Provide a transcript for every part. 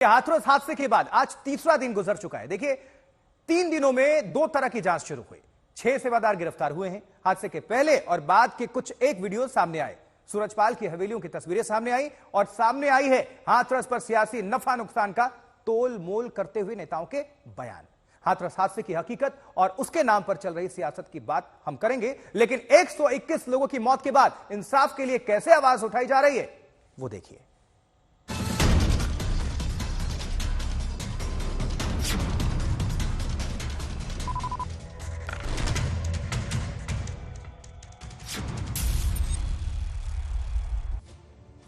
हाथरस हादसे के बाद आज तीसरा दिन गुजर चुका है। देखिए, 3 दिनों में 2 तरह की जांच शुरू हुई। 6 सेवादार गिरफ्तार हुए हैं। हादसे के पहले और बाद के कुछ एक वीडियो सामने आए। सूरजपाल की हवेलियों की तस्वीरें सामने आई और सामने आई है हाथरस पर सियासी नफा नुकसान का तोल मोल करते हुए नेताओं के बयान। हाथरस हादसे की हकीकत और उसके नाम पर चल रही सियासत की बात हम करेंगे, लेकिन 121 लोगों की मौत के बाद इंसाफ के लिए कैसे आवाज उठाई जा रही है वो देखिए।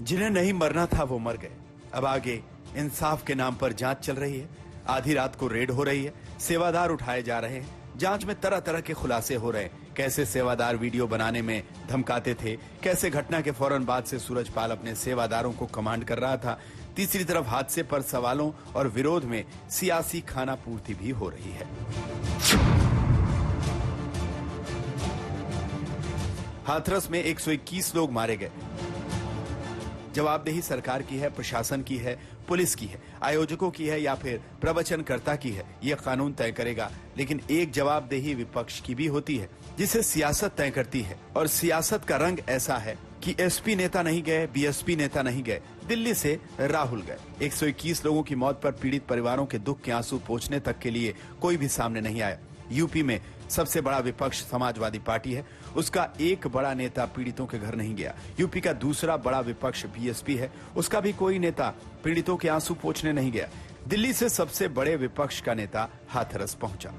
जिन्हें नहीं मरना था वो मर गए। अब आगे इंसाफ के नाम पर जांच चल रही है। आधी रात को रेड हो रही है, सेवादार उठाए जा रहे हैं। जांच में तरह तरह के खुलासे हो रहे हैं। कैसे सेवादार वीडियो बनाने में धमकाते थे, कैसे घटना के फौरन बाद से सूरजपाल अपने सेवादारों को कमांड कर रहा था। तीसरी तरफ हादसे पर सवालों और विरोध में सियासी खाना पूर्ति भी हो रही है। हाथरस में 121 लोग मारे गए। जवाबदेही सरकार की है, प्रशासन की है, पुलिस की है, आयोजकों की है या फिर प्रवचनकर्ता की है, यह कानून तय करेगा। लेकिन एक जवाबदेही विपक्ष की भी होती है जिसे सियासत तय करती है। और सियासत का रंग ऐसा है कि एसपी नेता नहीं गए, बीएसपी नेता नहीं गए, दिल्ली से राहुल गए। 121 लोगों की मौत पर पीड़ित परिवारों के दुख के आंसू पोंछने तक के लिए कोई भी सामने नहीं आया। यूपी में सबसे बड़ा विपक्ष समाजवादी पार्टी है, उसका एक बड़ा नेता पीड़ितों के घर नहीं गया। यूपी का दूसरा बड़ा विपक्ष बीएसपी है, उसका भी कोई नेता पीड़ितों के आंसू पोंछने नहीं गया। दिल्ली से सबसे बड़े विपक्ष का नेता हाथरस पहुंचा,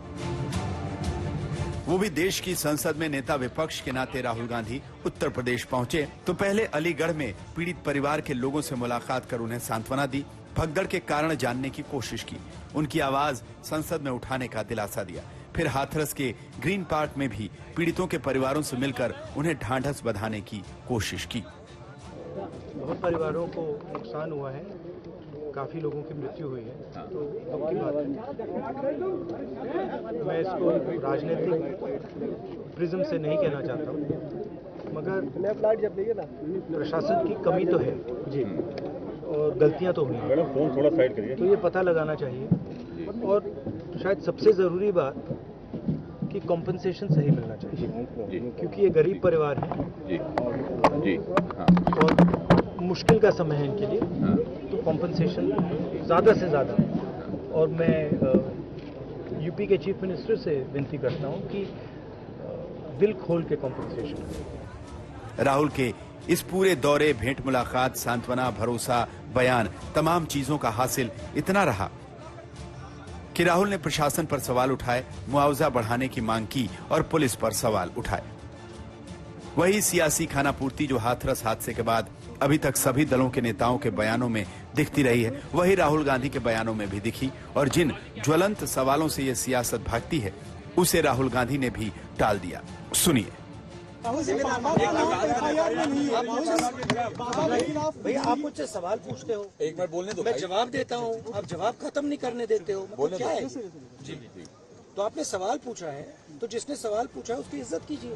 वो भी देश की संसद में। नेता विपक्ष के नाते राहुल गांधी उत्तर प्रदेश पहुंचे तो पहले अलीगढ़ में पीड़ित परिवार के लोगों से मुलाकात कर उन्हें सांत्वना दी, भगदड़ के कारण जानने की कोशिश की, उनकी आवाज संसद में उठाने का दिलासा दिया। फिर हाथरस के ग्रीन पार्क में भी पीड़ितों के परिवारों से मिलकर उन्हें ढांढस बंधाने की कोशिश की। बहुत परिवारों को नुकसान हुआ है, काफी लोगों की मृत्यु हुई है, तो दुख की बात है। मैं इसको राजनीतिक प्रिज्म से नहीं कहना चाहता हूँ, मगर प्रशासन की कमी तो है जी, और गलतियां तो हुई हैं, फोन थोड़ा साइड करिए, तो ये पता लगाना चाहिए। और शायद सबसे जरूरी बात कि कॉम्पनसेशन सही मिलना चाहिए, क्योंकि ये गरीब परिवार है जी, और मुश्किल का समय है इनके लिए, तो कॉम्पनसेशन ज़्यादा से ज़्यादा। और मैं यूपी के चीफ मिनिस्टर से विनती करता हूँ कि दिल खोल के कॉम्पनसेशन। राहुल के इस पूरे दौरे, भेंट मुलाकात, सांत्वना, भरोसा, बयान, तमाम चीजों का हासिल इतना रहा कि राहुल ने प्रशासन पर सवाल उठाए, मुआवजा बढ़ाने की मांग की और पुलिस पर सवाल उठाए। वही सियासी खानापूर्ति जो हाथरस हादसे के बाद अभी तक सभी दलों के नेताओं के बयानों में दिखती रही है, वही राहुल गांधी के बयानों में भी दिखी। और जिन ज्वलंत सवालों से ये सियासत भागती है, उसे राहुल गांधी ने भी टाल दिया। सुनिए। भैया, आप मुझसे सवाल पूछते हो, एक बार बोलने दो, मैं जवाब देता हूँ, आप जवाब खत्म नहीं करने देते हो, मतलब क्या है जी? तो आपने सवाल पूछा है, तो जिसने सवाल पूछा है उसकी इज्जत कीजिए।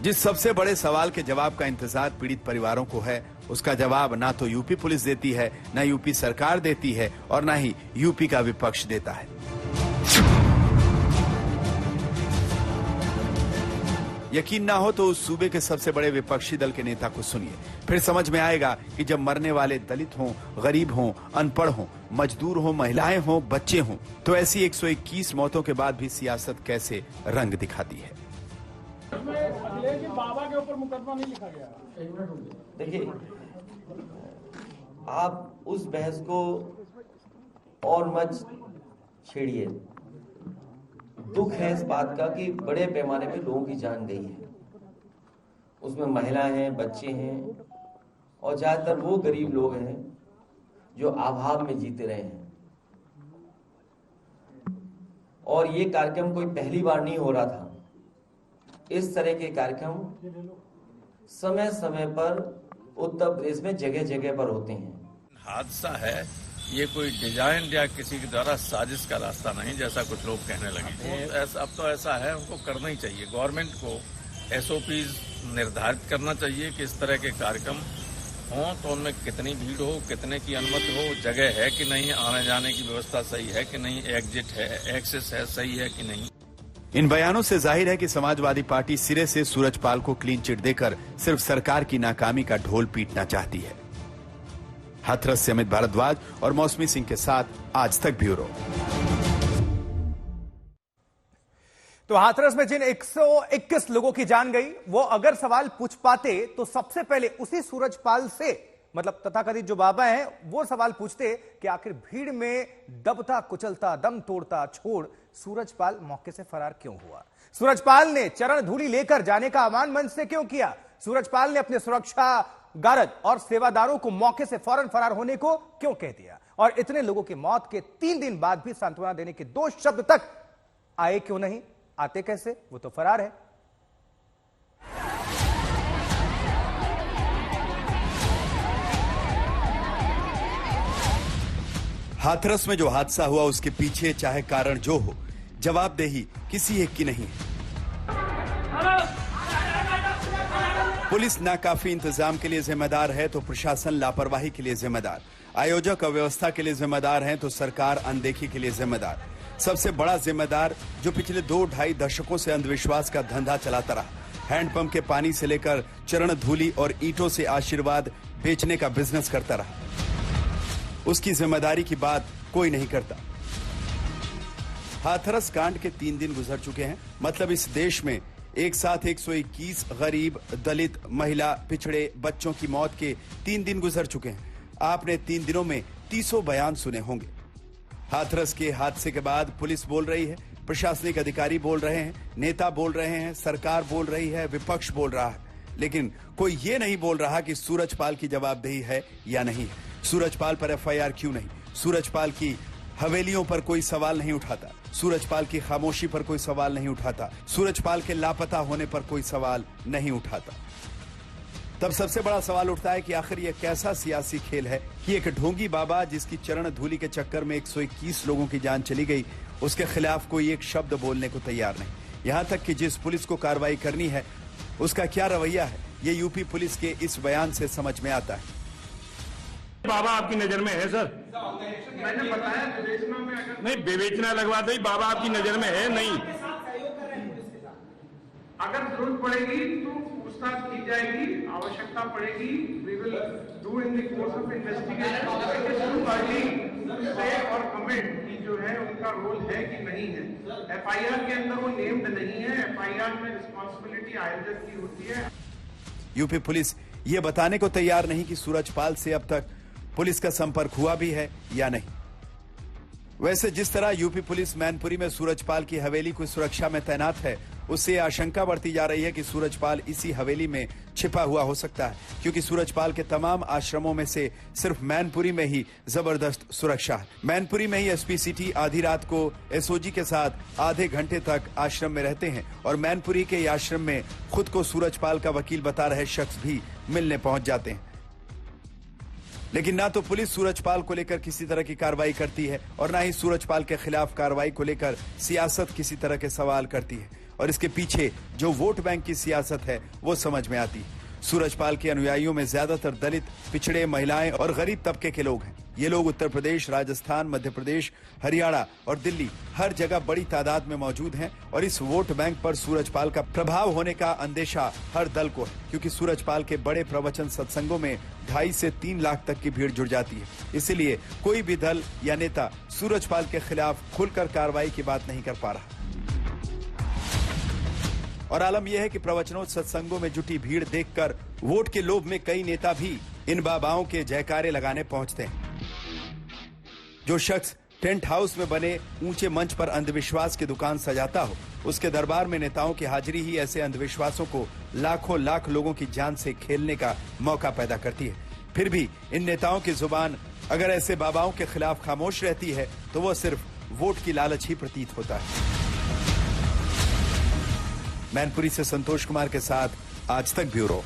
जिस सबसे बड़े सवाल के जवाब का इंतजार पीड़ित परिवारों को है, उसका जवाब ना तो यूपी पुलिस देती है, ना यूपी सरकार देती है, और ना ही यूपी का विपक्ष देता है। यकीन ना हो तो उस सूबे के सबसे बड़े विपक्षी दल के नेता को सुनिए, फिर समझ में आएगा कि जब मरने वाले दलित हों, गरीब हों, अनपढ़ हों, मजदूर हों, महिलाएं हों, बच्चे हों, तो ऐसी 121 मौतों के बाद भी सियासत कैसे रंग दिखाती है। बाबा के ऊपर मुकदमा नहीं लिखा गया। देखिए, आप उस बहस को और मत छेड़िए। दुख है इस बात का कि बड़े पैमाने पे लोगों की जान गई है, उसमें महिलाएं हैं, बच्चे हैं, और ज्यादातर वो गरीब लोग हैं जो अभाव में जीते रहे हैं। और ये कार्यक्रम कोई पहली बार नहीं हो रहा था। इस तरह के कार्यक्रम समय समय पर उत्तर प्रदेश में जगह जगह पर होते हैं। हादसा है, ये कोई डिजाइन या किसी के द्वारा साजिश का रास्ता नहीं, जैसा कुछ लोग कहने लगे। अब तो ऐसा है, उनको करना ही चाहिए। गवर्नमेंट को एसओपीज निर्धारित करना चाहिए कि इस तरह के कार्यक्रम हों तो उनमें कितनी भीड़ हो, कितने की अनुमति हो, जगह है कि नहीं, आने जाने की व्यवस्था सही है कि नहीं, एग्जिट है, एक्सेस है, सही है कि नहीं। इन बयानों से जाहिर है कि समाजवादी पार्टी सिरे से सूरजपाल को क्लीन चिट देकर सिर्फ सरकार की नाकामी का ढोल पीटना चाहती है। हाथरस से अमित भारद्वाज और मौसमी सिंह के साथ आज तक ब्यूरो। तो हाथरस में जिन 121 लोगों की जान गई, वो अगर सवाल पूछ पाते तो सबसे पहले उसी सूरजपाल से, मतलब तथाकथित जो बाबा हैं, वो सवाल पूछते कि आखिर भीड़ में दबता कुचलता दम तोड़ता छोड़ सूरजपाल मौके से फरार क्यों हुआ? सूरजपाल ने चरण धूलि लेकर जाने का आह्वान मंच से क्यों किया? सूरजपाल ने अपने सुरक्षा गार्ड और सेवादारों को मौके से फौरन फरार होने को क्यों कह दिया? और इतने लोगों की मौत के 3 दिन बाद भी सांत्वना देने के 2 शब्द तक आए क्यों नहीं? आते कैसे? वो तो फरार है। हाथरस में जो हादसा हुआ उसके पीछे चाहे कारण जो हो, जवाबदेही किसी एक की नहीं है। पुलिस नाकाफी इंतजाम के लिए जिम्मेदार है तो प्रशासन लापरवाही के लिए जिम्मेदार, आयोजक अव्यवस्था के लिए जिम्मेदार हैं तो सरकार अनदेखी के लिए जिम्मेदार। सबसे बड़ा जिम्मेदार जो पिछले 2-2.5 दशकों से अंधविश्वास का धंधा चलाता रहा, हैंडपंप के पानी से लेकर चरण धूलि और ईंटों से आशीर्वाद बेचने का बिजनेस करता रहा, उसकी जिम्मेदारी की बात कोई नहीं करता। हाथरस कांड के 3 दिन गुजर चुके हैं, मतलब इस देश में एक साथ 121 गरीब, दलित, महिला, पिछड़े बच्चों की मौत के 3 दिन गुजर चुके हैं। आपने 3 दिनों में 300 बयान सुने होंगे। हाथरस के हादसे के बाद पुलिस बोल रही है, प्रशासनिक अधिकारी बोल रहे हैं, नेता बोल रहे हैं, सरकार बोल रही है, विपक्ष बोल रहा है, लेकिन कोई ये नहीं बोल रहा कि सूरजपाल की जवाबदेही है या नहीं है। सूरजपाल पर एफआईआर क्यों नहीं? सूरजपाल की हवेलियों पर कोई सवाल नहीं उठाता, सूरजपाल की खामोशी पर कोई सवाल नहीं उठाता, सूरजपाल के लापता होने पर कोई सवाल नहीं उठाता। तब सबसे बड़ा सवाल उठता है कि आखिर यह कैसा सियासी खेल है कि एक ढोंगी बाबा जिसकी चरण धूलि के चक्कर में 121 लोगों की जान चली गई, उसके खिलाफ कोई एक शब्द बोलने को तैयार नहीं। यहां तक कि जिस पुलिस को कार्रवाई करनी है उसका क्या रवैया है, ये यूपी पुलिस के इस बयान से समझ में आता है। बाबा आपकी नजर में है सर? मैंने बताया विवेचना में अगर नहीं, विवेचना लगवा दो, बाबा आपकी नजर में है नहीं? अगर जरूरत पड़ेगी तो पूछताछ की जाएगी, आवश्यकता पड़ेगी, we will do in the course of investigation और कमेंट की जो है उनका रोल है कि नहीं है। एफआईआर के अंदर वो नेम्ड नहीं है, एफआईआर में रिस्पांसिबिलिटी आयोजक की होती है। यूपी पुलिस ये बताने को तैयार नहीं कि सूरजपाल से अब तक पुलिस का संपर्क हुआ भी है या नहीं। वैसे जिस तरह यूपी पुलिस मैनपुरी में सूरजपाल की हवेली की सुरक्षा में तैनात है, उससे आशंका बढ़ती जा रही है कि सूरजपाल इसी हवेली में छिपा हुआ हो सकता है, क्योंकि सूरजपाल के तमाम आश्रमों में से सिर्फ मैनपुरी में ही जबरदस्त सुरक्षा है। मैनपुरी में ही एसपी सिटी आधी रात को एसओजी के साथ आधे घंटे तक आश्रम में रहते हैं और मैनपुरी के आश्रम में खुद को सूरजपाल का वकील बता रहे शख्स भी मिलने पहुंच जाते हैं। लेकिन ना तो पुलिस सूरजपाल को लेकर किसी तरह की कार्रवाई करती है और ना ही सूरजपाल के खिलाफ कार्रवाई को लेकर सियासत किसी तरह के सवाल करती है, और इसके पीछे जो वोट बैंक की सियासत है वो समझ में आती है। सूरजपाल के अनुयायियों में ज्यादातर दलित, पिछड़े, महिलाएं और गरीब तबके के लोग हैं। ये लोग उत्तर प्रदेश, राजस्थान, मध्य प्रदेश, हरियाणा और दिल्ली हर जगह बड़ी तादाद में मौजूद हैं और इस वोट बैंक पर सूरजपाल का प्रभाव होने का अंदेशा हर दल को है, क्योंकि सूरजपाल के बड़े प्रवचन सत्संगों में 2.5 से 3 लाख तक की भीड़ जुड़ जाती है। इसीलिए कोई भी दल या नेता सूरजपाल के खिलाफ खुलकर कार्रवाई की बात नहीं कर पा रहा। और आलम यह है कि प्रवचनों सत्संगों में जुटी भीड़ देखकर वोट के लोभ में कई नेता भी इन बाबाओं के जयकारे लगाने पहुंचते हैं। जो शख्स टेंट हाउस में बने ऊंचे मंच पर अंधविश्वास की दुकान सजाता हो, उसके दरबार में नेताओं की हाजिरी ही ऐसे अंधविश्वासों को लाखों लाख लोगों की जान से खेलने का मौका पैदा करती है। फिर भी इन नेताओं की जुबान अगर ऐसे बाबाओं के खिलाफ खामोश रहती है तो वो सिर्फ वोट की लालच ही प्रतीत होता है। मैनपुरी से संतोष कुमार के साथ आज तक ब्यूरो।